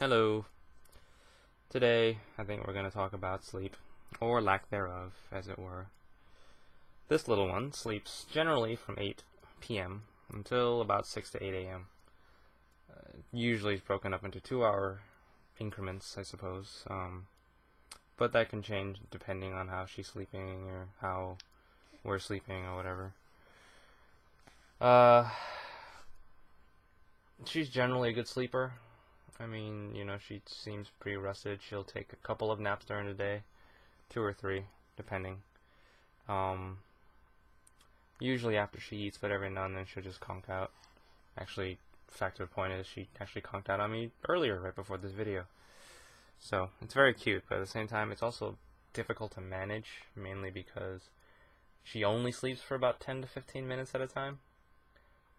Hello. Today, I think we're going to talk about sleep, or lack thereof, as it were. This little one sleeps generally from 8 p.m. until about 6 to 8 a.m. Usually it's broken up into 2-hour increments, I suppose, but that can change depending on how she's sleeping or how we're sleeping or whatever. She's generally a good sleeper. I mean, she seems pretty rested. She'll take a couple of naps during the day, 2 or 3, depending. Usually after she eats, but every now and then she'll just conk out. Actually, fact of the point is she actually conked out on me earlier, right before this video. So, it's very cute, but at the same time, it's also difficult to manage, mainly because she only sleeps for about 10 to 15 minutes at a time.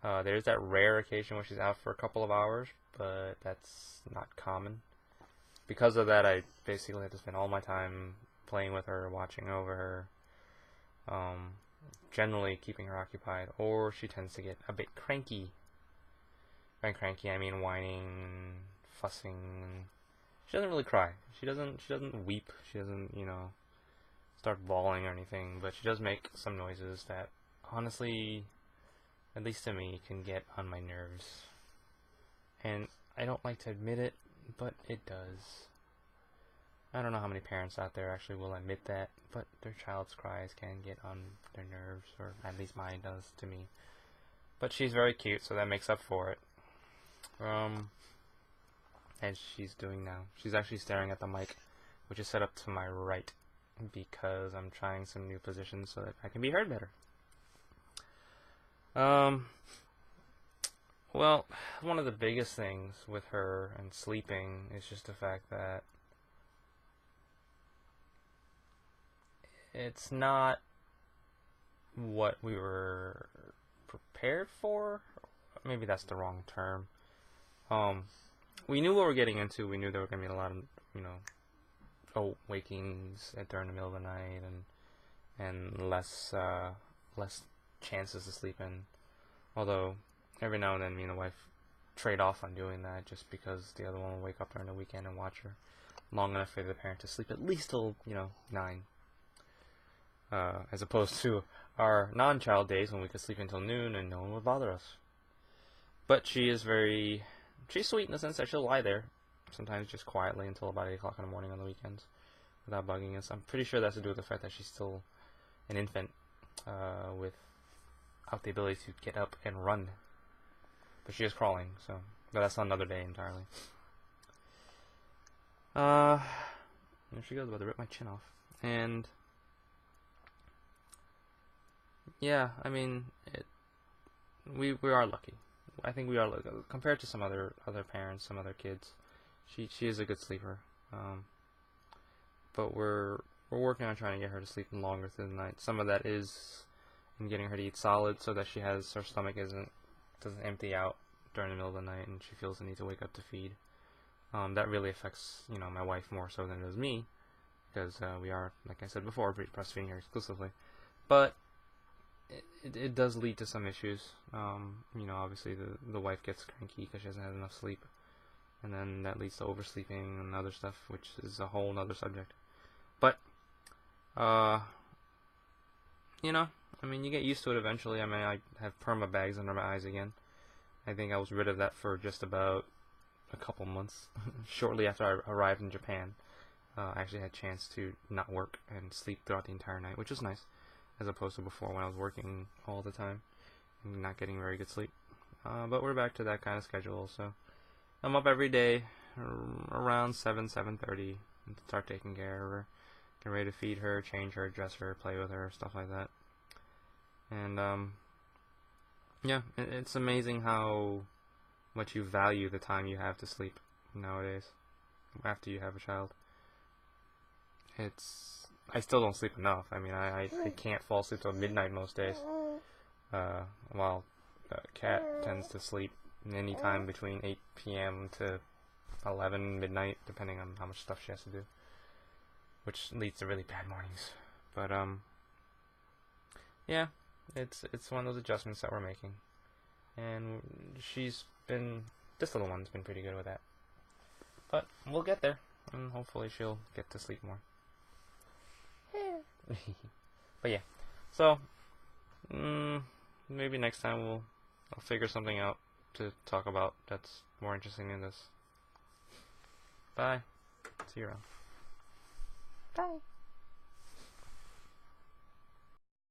There's that rare occasion where she's out for a couple of hours, but that's not common. Because of that, I basically have to spend all my time playing with her, watching over her, generally keeping her occupied, or she tends to get a bit cranky. By cranky, I mean whining, fussing. She doesn't really cry. She doesn't weep. She doesn't, start bawling or anything, but she does make some noises that, honestly, at least to me, can get on my nerves. And I don't like to admit it, but it does. I don't know how many parents out there actually will admit that, but their child's cries can get on their nerves, or at least mine does to me. But she's very cute, so that makes up for it. As she's doing now. She's actually staring at the mic, which is set up to my right, because I'm trying some new positions so that I can be heard better. Well, one of the biggest things with her and sleeping is just the fact that it's not what we were prepared for. Maybe that's the wrong term. We knew what we were getting into. We knew there were going to be a lot of, wakings during the middle of the night and less chances to sleep in. Although every now and then me and the wife trade off on doing that, just because the other one will wake up during the weekend and watch her long enough for the parent to sleep at least till 9, as opposed to our non-child days when we could sleep until noon and no one would bother us. But she's sweet in the sense that she'll lie there sometimes just quietly until about 8 o'clock in the morning on the weekends without bugging us. I'm pretty sure that's to do with the fact that she's still an infant without the ability to get up and run. But she is crawling, so that's another day entirely. There she goes, about to rip my chin off. And yeah, I mean, we are lucky. I think we are lucky compared to some other parents, some other kids. She is a good sleeper. But we're working on trying to get her to sleep longer through the night. Some of that is in getting her to eat solid so that her stomach doesn't empty out during the middle of the night and she feels the need to wake up to feed. That really affects my wife more so than it does me, because we are, like I said before, breastfeeding her exclusively. But it does lead to some issues. Obviously the wife gets cranky because she hasn't had enough sleep, and then that leads to oversleeping and other stuff, which is a whole other subject. But you get used to it eventually. I mean, I have perma bags under my eyes again. I think I was rid of that for just about a couple months. Shortly after I arrived in Japan, I actually had a chance to not work and sleep throughout the entire night, which was nice, as opposed to before when I was working all the time and not getting very good sleep. But we're back to that kind of schedule, so I'm up every day around 7:30 and start taking care of her, get ready to feed her, change her, dress her, play with her, stuff like that. And yeah, it's amazing how much you value the time you have to sleep nowadays after you have a child. I still don't sleep enough. I mean, I can't fall asleep till midnight most days, while Kat tends to sleep any time between 8 p.m. to 11 midnight, depending on how much stuff she has to do, which leads to really bad mornings. But yeah, it's one of those adjustments that we're making, and this little one's been pretty good with that. But we'll get there, and hopefully she'll get to sleep more. But yeah, so maybe next time I'll figure something out to talk about that's more interesting than this. Bye. See you around. Bye.